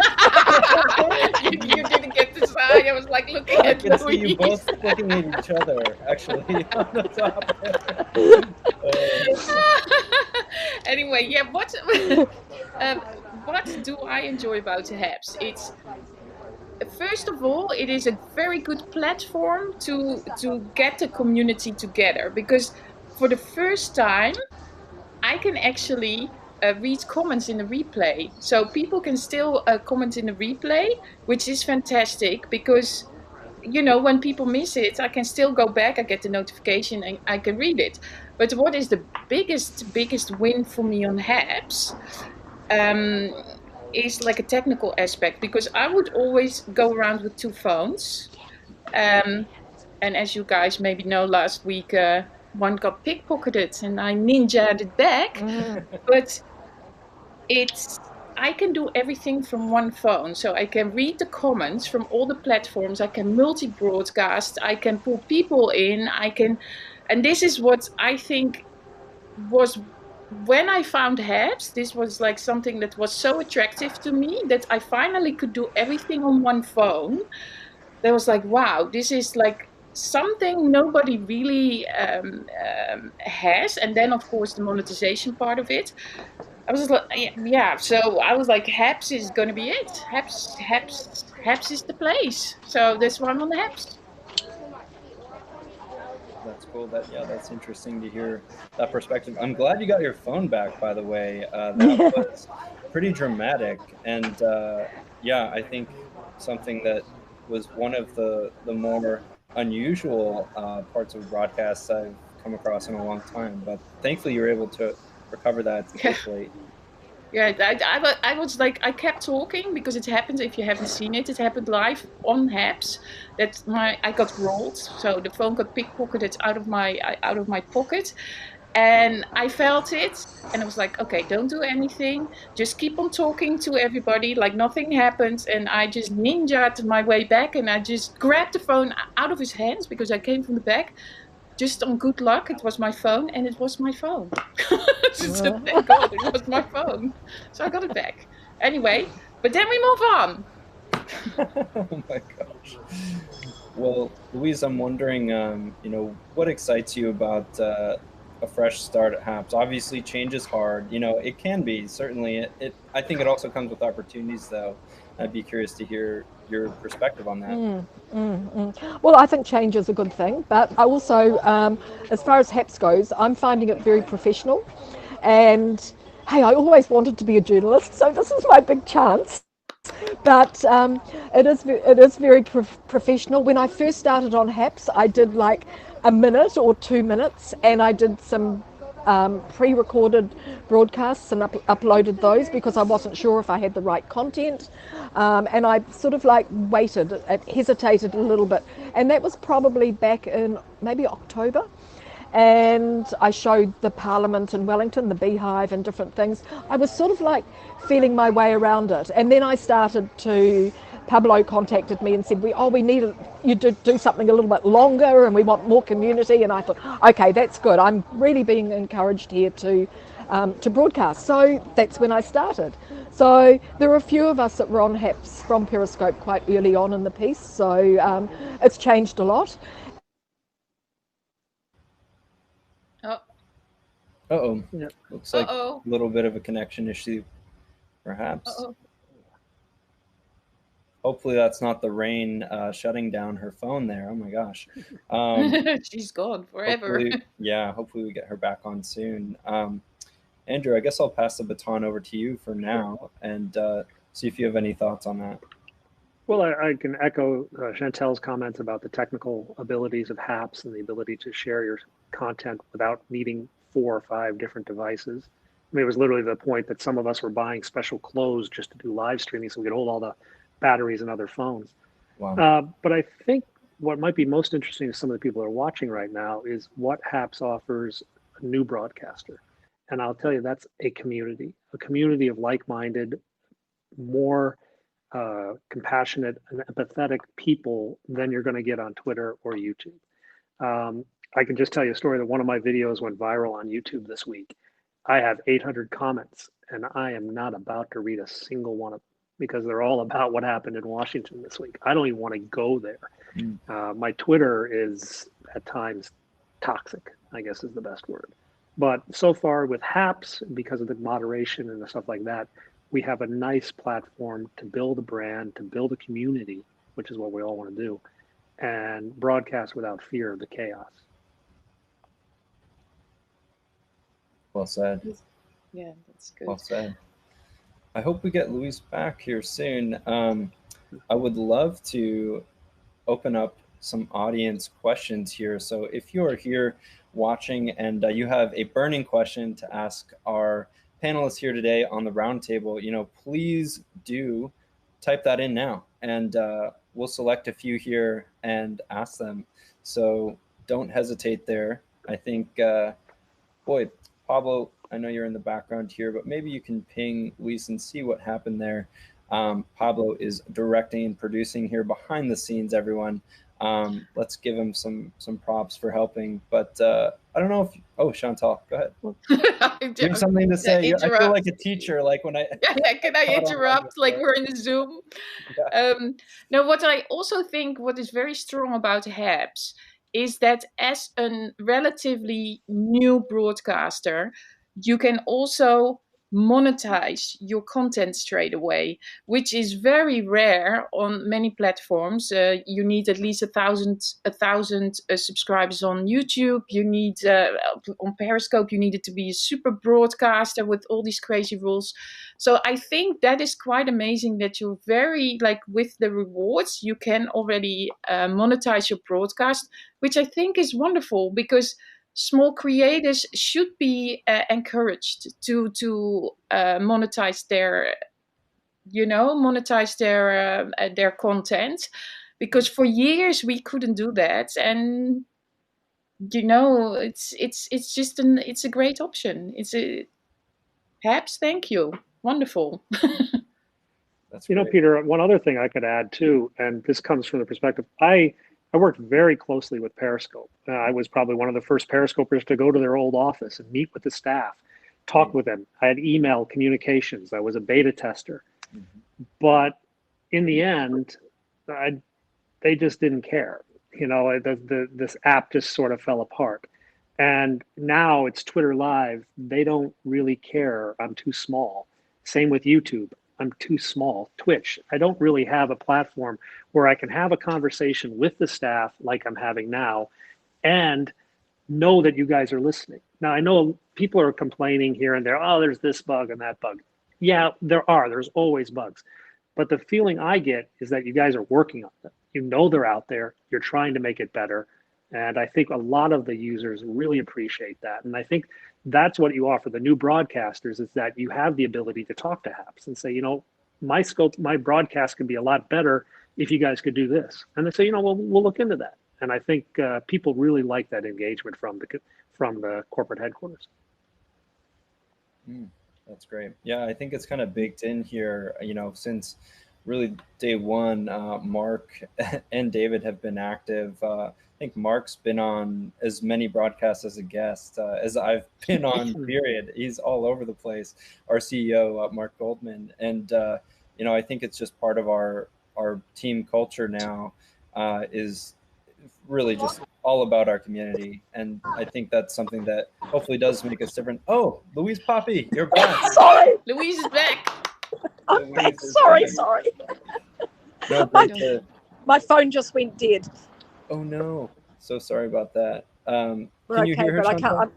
[SPEAKER 2] you didn't get to say. I was looking
[SPEAKER 1] I
[SPEAKER 2] at
[SPEAKER 1] can see
[SPEAKER 2] Louise.
[SPEAKER 1] you both looking at each other, actually, on the top.
[SPEAKER 2] Anyway, yeah. What do I enjoy about Happs? It's, first of all, it is a very good platform to get the community together, because for the first time I can actually read comments in the replay. So people can still comment in the replay, which is fantastic, because when people miss it, I can still go back, I get the notification, and I can read it. But what is the biggest win for me on Happs is a technical aspect, because I would always go around with 2 phones. And as you guys maybe know, last week one got pickpocketed and I ninja'd it back. But I can do everything from one phone. So I can read the comments from all the platforms, I can multi-broadcast, I can pull people in, and this is what I think was, when I found Happs, this was something that was so attractive to me, that I finally could do everything on one phone. That was wow, this is something nobody really has. And then of course the monetization part of it. I was yeah. So I was Happs is going to be it. Happs is the place. So that's why I'm on the Happs.
[SPEAKER 1] That's cool. That's interesting to hear that perspective. I'm glad you got your phone back, by the way. That was pretty dramatic, and yeah, I think something that was one of the more unusual parts of broadcasts I've come across in a long time. But thankfully, you were able to recover that
[SPEAKER 2] Yeah.
[SPEAKER 1] safely.
[SPEAKER 2] Yeah, I was like, I kept talking because it happened. If you haven't seen it, it happened live on Happs. That I got rolled, so the phone got pickpocketed out of my pocket, and I felt it, and I was like, okay, don't do anything, just keep on talking to everybody like nothing happened. And I just ninjaed my way back, and I just grabbed the phone out of his hands because I came from the back. Just on good luck, it was my phone, and it was my phone. So thank God it was my phone. So I got it back. Anyway, but then we move on.
[SPEAKER 1] Oh my gosh. Well, Louise, I'm wondering, what excites you about a fresh start at Haps? Obviously, change is hard. It can be, certainly. I think it also comes with opportunities, though. I'd be curious to hear your perspective on that.
[SPEAKER 3] Well, I think change is a good thing, but I also, as far as Haps goes, I'm finding it very professional. And hey, I always wanted to be a journalist, so this is my big chance. But it is very professional. When I first started on Haps, I did like a minute or 2 minutes, and I did some pre-recorded broadcasts and uploaded those because I wasn't sure if I had the right content, and I sort of like waited, hesitated a little bit, and that was probably back in maybe October. And I showed the Parliament in Wellington, the Beehive, and different things. I was sort of like feeling my way around it, and then I started to. Pablo contacted me and said, "We need you to do something a little bit longer, and we want more community." And I thought, "Okay, that's good. I'm really being encouraged here to broadcast." So that's when I started. So there are a few of us that were on Happs from Periscope quite early on in the piece. So it's changed a lot.
[SPEAKER 2] Oh,
[SPEAKER 1] Uh-oh.
[SPEAKER 4] Yeah.
[SPEAKER 1] Looks like
[SPEAKER 2] uh-oh,
[SPEAKER 1] a little bit of a connection issue, perhaps.
[SPEAKER 2] uh-oh.
[SPEAKER 1] Hopefully that's not the rain shutting down her phone there. Oh my gosh. Um,
[SPEAKER 2] She's gone forever.
[SPEAKER 1] hopefully we get her back on soon. Andrew, I guess I'll pass the baton over to you for now and see if you have any thoughts on that.
[SPEAKER 4] Well, I can echo Chantel's comments about the technical abilities of Happs and the ability to share your content without needing 4 or 5 different devices. I mean, it was literally the point that some of us were buying special clothes just to do live streaming so we could hold all the batteries in other phones.
[SPEAKER 1] Wow.
[SPEAKER 4] But I think what might be most interesting to some of the people that are watching right now is what Happs offers a new broadcaster. And I'll tell you, that's a community of like-minded, more compassionate and empathetic people than you're going to get on Twitter or YouTube. I can just tell you a story that one of my videos went viral on YouTube this week. I have 800 comments, and I am not about to read a single one of them because they're all about what happened in Washington this week. I don't even want to go there. My Twitter is at times toxic, I guess is the best word. But so far with Happs, because of the moderation and the stuff like that, we have a nice platform to build a brand, to build a community, which is what we all want to do, and broadcast without fear of the chaos.
[SPEAKER 1] Well said.
[SPEAKER 2] Yeah, that's good.
[SPEAKER 1] Well said. I hope we get Luis back here soon. I would love to open up some audience questions here. So if you are here watching and you have a burning question to ask our panelists here today on the roundtable, please do type that in now, and we'll select a few here and ask them. So don't hesitate there. I think, boy, Pablo, I know you're in the background here, but maybe you can ping Luis and see what happened there. Pablo is directing and producing here behind the scenes, everyone. Let's give him some props for helping. But I don't know if Chantal, go ahead. You have something to say. I feel like a teacher, like when I
[SPEAKER 2] can I interrupt? Like we're in the Zoom.
[SPEAKER 1] Yeah.
[SPEAKER 2] No, what I also think what is very strong about Happs is that as a relatively new broadcaster, you can also monetize your content straight away, which is very rare on many platforms. You need at least a thousand subscribers on YouTube. You need on Periscope, you need it to be a super broadcaster with all these crazy rules. So I think that is quite amazing that you're very, like, with the rewards, you can already monetize your broadcast, which I think is wonderful, because small creators should be encouraged to monetize their content, because for years we couldn't do that, and it's a great option. Happs, thank you, wonderful.
[SPEAKER 1] That's
[SPEAKER 4] You know,
[SPEAKER 1] great.
[SPEAKER 4] Peter, one other thing I could add too, and this comes from the perspective, I worked very closely with Periscope. I was probably one of the first Periscopers to go to their old office and meet with the staff, talk with them. I had email communications. I was a beta tester. But in the end, they just didn't care. You know, this app just sort of fell apart. And now it's Twitter Live. They don't really care. I'm too small. Same with YouTube. I'm too small. Twitch. I don't really have a platform where I can have a conversation with the staff like I'm having now and know that you guys are listening. Now, I know people are complaining here and there, oh, there's this bug and that bug. Yeah, there's always bugs. But the feeling I get is that you guys are working on them. You know they're out there. You're trying to make it better. And I think a lot of the users really appreciate that. And I think that's what you offer the new broadcasters, is that you have the ability to talk to Happs and say, you know, my broadcast can be a lot better if you guys could do this. And they say, you know, we'll look into that. And I think people really like that engagement from the corporate headquarters.
[SPEAKER 1] That's great. Yeah, I think it's kind of baked in here, you know, since really day one. Mark and David have been active. I think Mark's been on as many broadcasts as a guest as I've been on, period. He's all over the place. Our CEO, Mark Goldman. And, you know, I think it's just part of our team culture now, is really just all about our community. And I think that's something that hopefully does make us different. Oh, Louise Poppy, you're back.
[SPEAKER 3] Sorry,
[SPEAKER 2] Louise is back.
[SPEAKER 3] I'm back. Sorry.
[SPEAKER 1] No,
[SPEAKER 3] My phone just went dead.
[SPEAKER 1] oh no, so sorry about that.
[SPEAKER 3] We're
[SPEAKER 1] Can you
[SPEAKER 3] okay,
[SPEAKER 1] hear her,
[SPEAKER 3] but I can't.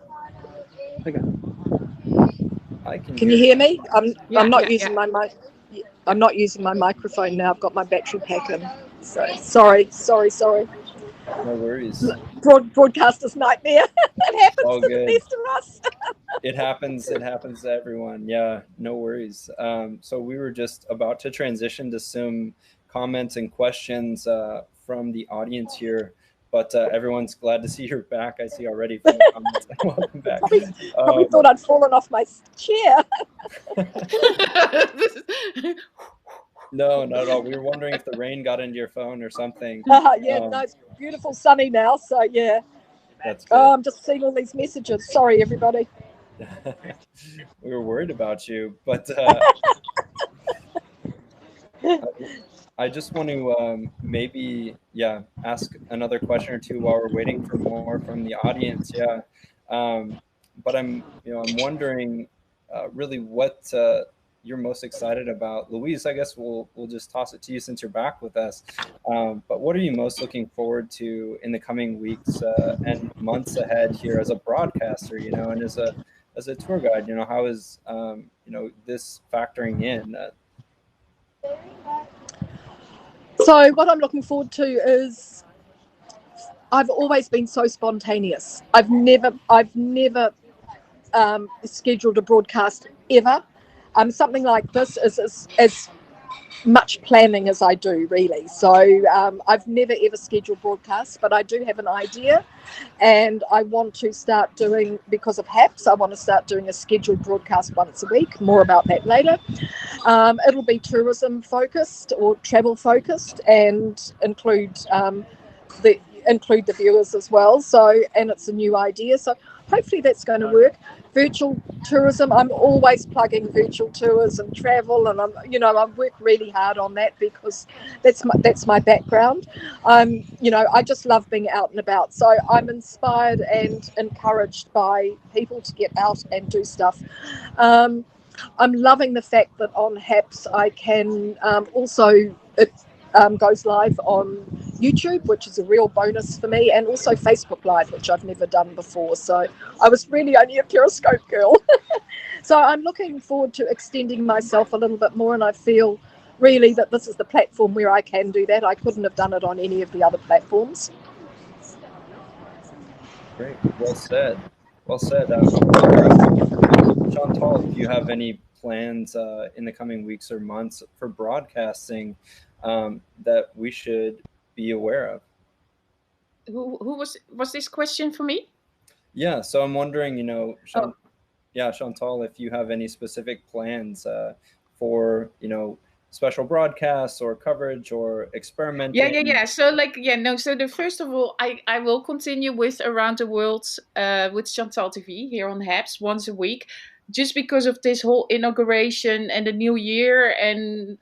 [SPEAKER 1] I can.
[SPEAKER 3] Can you hear me? I'm not
[SPEAKER 2] Yeah.
[SPEAKER 3] using my mic. I'm not using my microphone now. I've got my battery pack in. So sorry.
[SPEAKER 1] No worries.
[SPEAKER 3] Broadcaster's nightmare. It happens
[SPEAKER 1] All
[SPEAKER 3] to the
[SPEAKER 1] good.
[SPEAKER 3] best of us.
[SPEAKER 1] It happens to everyone. Yeah, no worries. So we were just about to transition to some comments and questions from the audience here, but everyone's glad to see you're back. I see already from the comments. Welcome back.
[SPEAKER 3] Probably thought I'd fallen off my chair.
[SPEAKER 1] No, not at all. We were wondering if the rain got into your phone or something.
[SPEAKER 3] No, it's beautiful sunny now. So yeah.
[SPEAKER 1] That's good.
[SPEAKER 3] I'm just seeing all these messages. Sorry, everybody.
[SPEAKER 1] We were worried about you, but I just want to maybe ask another question or two while we're waiting for more from the audience. But I'm wondering really what you're most excited about. Louise, I guess we'll just toss it to you since you're back with us. But what are you most looking forward to in the coming weeks and months ahead here as a broadcaster, you know, and as a tour guide? You know, how is this factoring in?
[SPEAKER 3] So what I'm looking forward to is, I've always been so spontaneous. I've never scheduled a broadcast ever. Something like this is as much planning as I do, really. So I've never ever scheduled broadcasts, but I do have an idea, and I want to start doing, because of Happs, I want to start doing a scheduled broadcast once a week. More about that later. It'll be tourism focused or travel focused, and include the viewers as well. So, and it's a new idea, so hopefully that's going to work. Virtual tourism, I'm always plugging virtual tours and travel, and I work really hard on that because that's my background. I just love being out and about, so I'm inspired and encouraged by people to get out and do stuff. I'm loving the fact that on Happs I can also, it goes live on YouTube, which is a real bonus for me, and also Facebook Live, which I've never done before. So I was really only a Periscope girl. So I'm looking forward to extending myself a little bit more, and I feel really that this is the platform where I can do that. I couldn't have done it on any of the other platforms.
[SPEAKER 1] Great. Well said. Well said. I'm wondering, Chantal, if you have any plans in the coming weeks or months for broadcasting that we should be aware of.
[SPEAKER 2] Who was this question for me?
[SPEAKER 1] Yeah. So I'm wondering,
[SPEAKER 2] Oh.
[SPEAKER 1] Chantal, if you have any specific plans for, special broadcasts or coverage or experimenting.
[SPEAKER 2] Yeah. So so the first of all, I will continue with Around the World with Chantal TV here on Happs once a week, just because of this whole inauguration and the new year and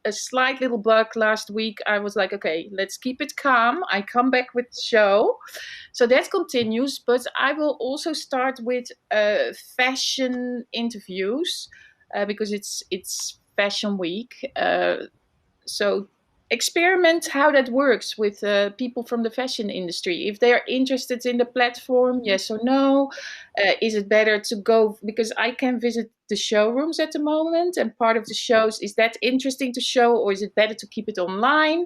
[SPEAKER 2] a slight little bug last week. I was like, okay, let's keep it calm. I come back with the show. So that continues, but I will also start with fashion interviews because it's Fashion Week. So experiment how that works with people from the fashion industry. If they are interested in the platform, yes or no. Is it better to go, because I can visit the showrooms at the moment, and part of the shows, is that interesting to show, or is it better to keep it online,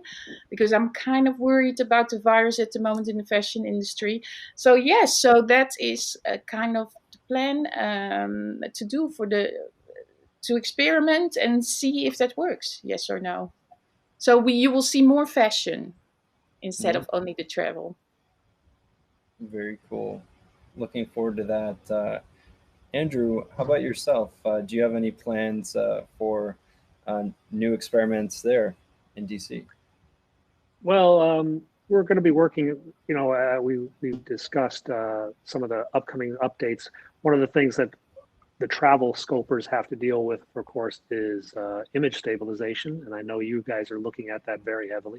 [SPEAKER 2] because I'm kind of worried about the virus at the moment in the fashion industry. So yes, so that is kind of the plan to do to experiment and see if that works, yes or no. So you will see more fashion instead of only the travel.
[SPEAKER 1] Very cool. Looking forward to that. Andrew, how about yourself? Do you have any plans for new experiments there in DC?
[SPEAKER 4] Well, we're going to be working. We discussed some of the upcoming updates. One of the things that the travel scopers have to deal with, of course, is image stabilization, and I know you guys are looking at that very heavily.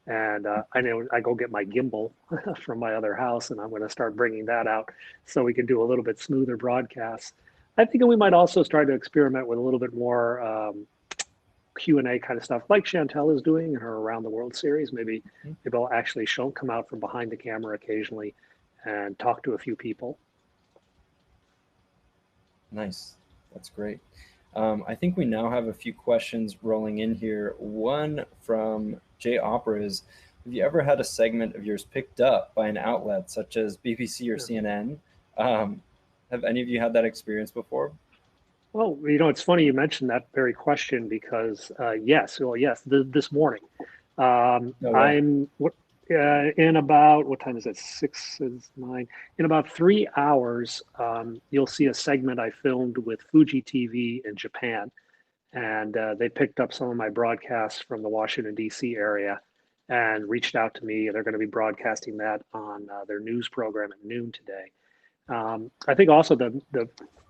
[SPEAKER 4] And I know I go get my gimbal from my other house, and I'm going to start bringing that out so we can do a little bit smoother broadcasts. I think we might also start to experiment with a little bit more Q&A kind of stuff, like Chantal is doing in her Around the World series. Maybe I'll actually come out from behind the camera occasionally and talk to a few people.
[SPEAKER 1] Nice. That's great. I think we now have a few questions rolling in here. One from Jay Opera is, have you ever had a segment of yours picked up by an outlet such as BBC or CNN? Have any of you had that experience before?
[SPEAKER 4] Well, it's funny you mentioned that very question because yes, this morning. I'm in about, what time is it? 6 is 9. In about 3 hours, you'll see a segment I filmed with Fuji TV in Japan, and they picked up some of my broadcasts from the Washington D.C. area and reached out to me. They're going to be broadcasting that on their news program at noon today. I think also the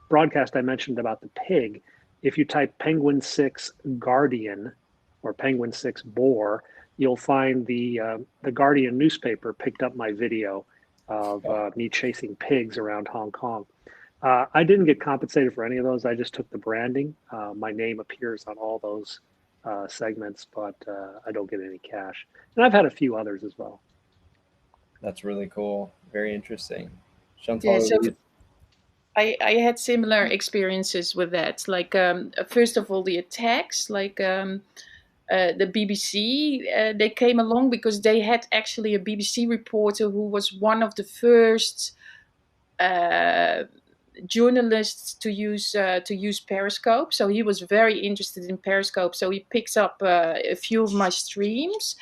[SPEAKER 4] broadcast I mentioned about the pig, if you type Penguin 6 Guardian or Penguin 6 Boar, you'll find the Guardian newspaper picked up my video of me chasing pigs around Hong Kong. I didn't get compensated for any of those. I just took the branding. My name appears on all those segments, but I don't get any cash. And I've had a few others as well.
[SPEAKER 1] That's really cool. Very interesting. Chantal,
[SPEAKER 2] Yeah, so I had similar experiences with that. Like, first of all, the attacks, like the BBC, they came along because they had actually a BBC reporter who was one of the first journalists to use Periscope. So he was very interested in Periscope. So he picks up a few of my streams.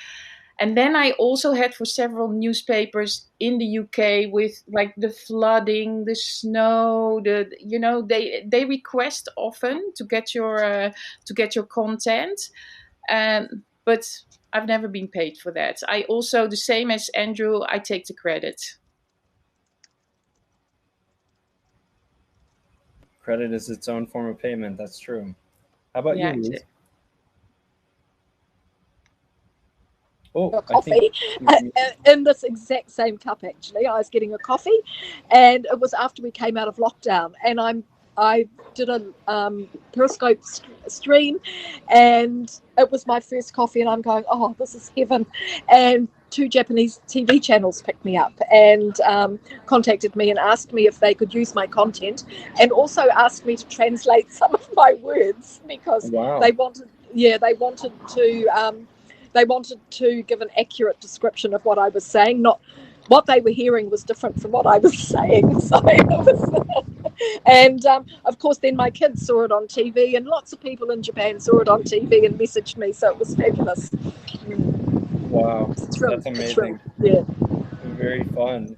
[SPEAKER 2] And then I also had for several newspapers in the UK with like the flooding, the snow, they request often to get your content, but I've never been paid for that. I also, the same as Andrew, I take the credit.
[SPEAKER 1] credit is its own form of payment. That's true. How about you, Ruth?
[SPEAKER 3] A coffee in this exact same cup. Actually, I was getting a coffee, and it was after we came out of lockdown. And I'm I did a Periscope stream, and it was my first coffee, and I'm going, oh, this is heaven. And 2 Japanese TV channels picked me up and contacted me and asked me if they could use my content, and also asked me to translate some of my words because
[SPEAKER 1] Wow.
[SPEAKER 3] they wanted to give an accurate description of what I was saying. Not what they were hearing was different from what I was saying. So it was, and of course, then my kids saw it on TV, and lots of people in Japan saw it on TV and messaged me. So it was fabulous.
[SPEAKER 1] Wow,
[SPEAKER 3] Thrilled,
[SPEAKER 1] that's amazing.
[SPEAKER 3] thrilled. Yeah.
[SPEAKER 1] Very fun.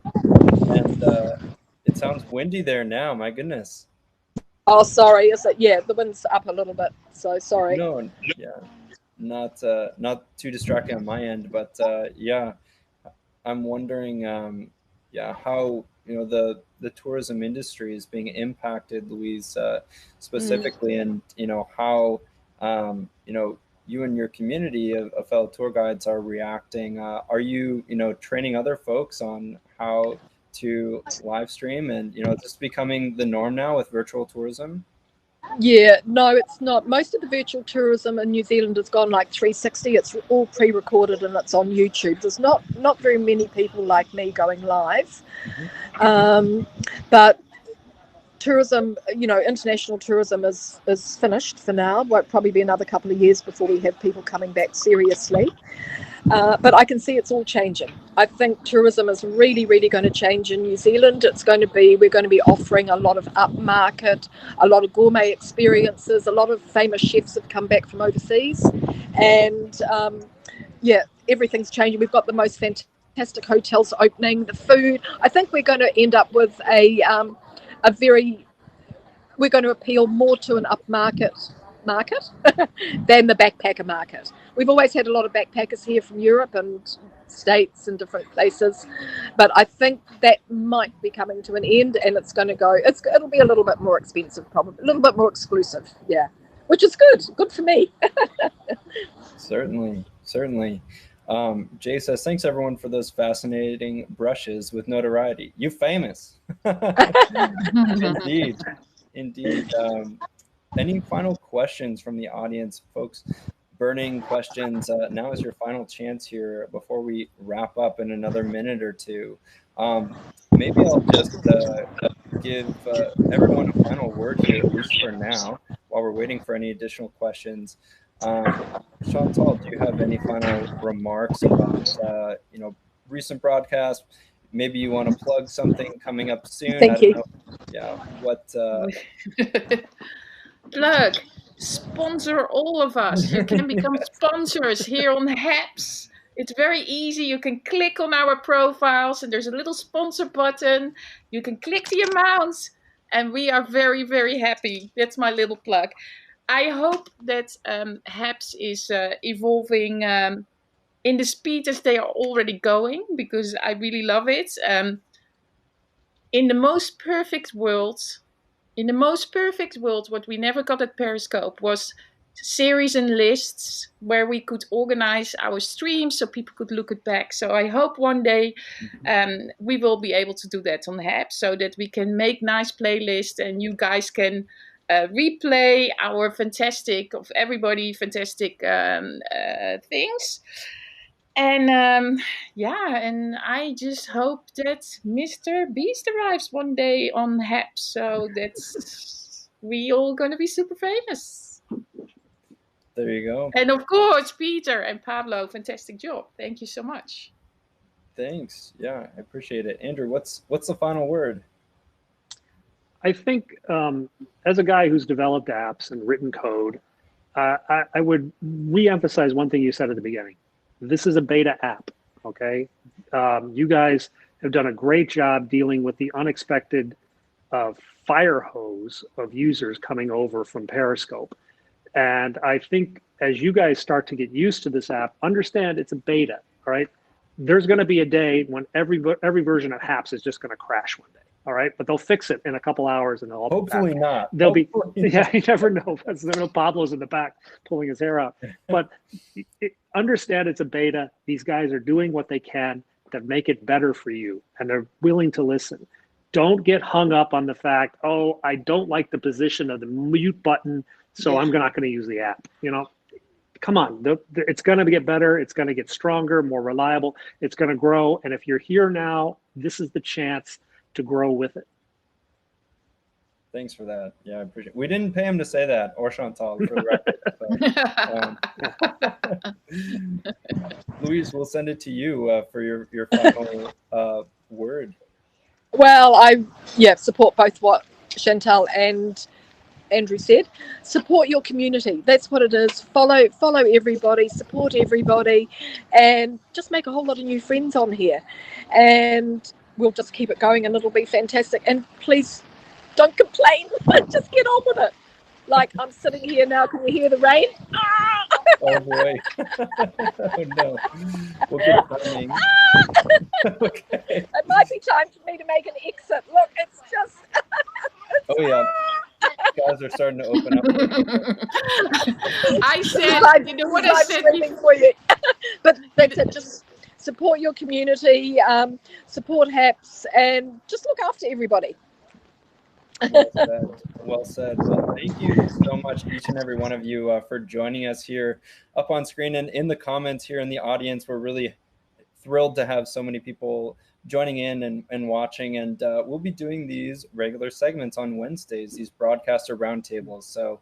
[SPEAKER 1] And it sounds windy there now. My goodness.
[SPEAKER 3] Oh, sorry. Is it? Yeah, the wind's up a little bit. So sorry.
[SPEAKER 1] No, yeah, not too distracting on my end, but yeah, I'm wondering, yeah, how the tourism industry is being impacted, Louise, specifically, and how you and your community of fellow tour guides are reacting. Are you training other folks on how to live stream, and is this becoming the norm now with virtual tourism?
[SPEAKER 3] Yeah, no, it's not. Most of the virtual tourism in New Zealand has gone like 360. It's all pre-recorded and it's on YouTube. There's not very many people like me going live, but tourism, international tourism is finished for now. Won't probably be another couple of years before we have people coming back seriously. But I can see it's all changing. I think tourism is really, really going to change in New Zealand. We're going to be offering a lot of upmarket, a lot of gourmet experiences. A lot of famous chefs have come back from overseas, and yeah, everything's changing. We've got the most fantastic hotels opening. The food. I think we're going to end up with we're going to appeal more to an upmarket market than the backpacker market. We've always had a lot of backpackers here from Europe and States and different places, but I think that might be coming to an end, and it'll be a little bit more expensive, probably a little bit more exclusive, yeah, which is good for me.
[SPEAKER 1] Certainly, certainly. Jay says, thanks everyone for those fascinating brushes with notoriety. You famous. Indeed. Indeed. Any final questions from the audience, folks? Burning questions. Now is your final chance here before we wrap up in another minute or two. Maybe I'll just give everyone a final word here, at least for now, while we're waiting for any additional questions. Chantal, do you have any final remarks about recent broadcast? Maybe you want to plug something coming up soon.
[SPEAKER 3] Thank you.
[SPEAKER 1] Know. Yeah. What?
[SPEAKER 2] Plug. Sponsor all of us. You can become sponsors here on Happs. It's very easy. You can click on our profiles and there's a little sponsor button. You can click the amounts and we are very, very happy. That's my little plug. I hope that Happs is evolving in the speed as they are already going, because I really love it. In the most perfect world, what we never got at Periscope was series and lists where we could organize our streams so people could look it back. So I hope one day we will be able to do that on the app, so that we can make nice playlists and you guys can replay our fantastic things. And and I just hope that Mr. Beast arrives one day on Happs, so that's we all gonna be super famous.
[SPEAKER 1] There you go.
[SPEAKER 2] And of course, Peter and Pablo, fantastic job. Thank you so much.
[SPEAKER 1] Thanks. Yeah, I appreciate it. Andrew, what's the final word?
[SPEAKER 4] I think as a guy who's developed apps and written code, I would re-emphasize one thing you said at the beginning. This is a beta app, okay? You guys have done a great job dealing with the unexpected fire hose of users coming over from Periscope. And I think as you guys start to get used to this app, understand it's a beta, all right? There's gonna be a day when every version of Happs is just gonna crash one day, all right? But they'll fix it in a couple hours and they'll all
[SPEAKER 1] hopefully not.
[SPEAKER 4] Yeah, you never know. Pablo's in the back pulling his hair out. But understand it's a beta. These guys are doing what they can to make it better for you, and they're willing to listen. don't get hung up on the fact, oh, I don't like the position of the mute button, so I'm not going to use the app. Come on, it's going to get better. It's going to get stronger, more reliable. It's going to grow. And if you're here now, this is the chance to grow with it.
[SPEAKER 1] Thanks for that. Yeah, I appreciate it. We didn't pay him to say that, or Chantal, for the record. Louise, we'll send it to you for your final word.
[SPEAKER 3] Well, I support both what Chantal and Andrew said. Support your community. That's what it is. Follow everybody, support everybody, and just make a whole lot of new friends on here. And we'll just keep it going, and it'll be fantastic. And please don't complain. Just get on with it. Like, I'm sitting here now. Can you hear the rain?
[SPEAKER 1] Oh boy. Oh no. We'll get timing. Okay.
[SPEAKER 3] It might be time for me to make an exit. Look, it's just.
[SPEAKER 1] Oh yeah. Guys are starting to open up.
[SPEAKER 2] I said, you know what I said
[SPEAKER 3] for you. But that's it. Just support your community, support Happs, and just look after everybody.
[SPEAKER 1] Well said. Well said. Well, thank you so much, each and every one of you, for joining us here up on screen and in the comments here in the audience. We're really thrilled to have so many people joining in and watching. And we'll be doing these regular segments on Wednesdays, these broadcaster roundtables. So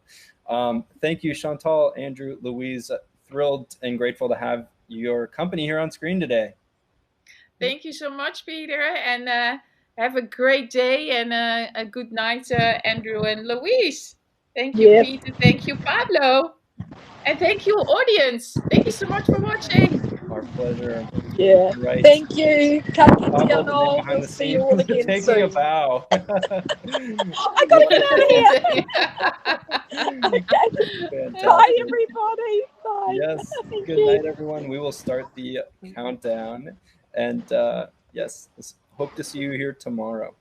[SPEAKER 1] thank you, Chantal, Andrew, Louise. Thrilled and grateful to have your company here on screen today.
[SPEAKER 2] Thank you so much, Peter. And have a great day and a good night, Andrew and Louise. Thank you, Peter. Thank you, Pablo. And thank you, audience. Thank you so much for watching.
[SPEAKER 1] Our pleasure.
[SPEAKER 3] Yeah.
[SPEAKER 1] Right.
[SPEAKER 3] Thank you.
[SPEAKER 1] Pablo,
[SPEAKER 3] We'll see you all again
[SPEAKER 1] taking
[SPEAKER 3] soon.
[SPEAKER 1] a bow.
[SPEAKER 3] I gotta get out of here.
[SPEAKER 1] Fantastic.
[SPEAKER 3] Bye, everybody. Bye.
[SPEAKER 1] Yes. Good night, everyone. We will start the countdown. And yes, hope to see you here tomorrow.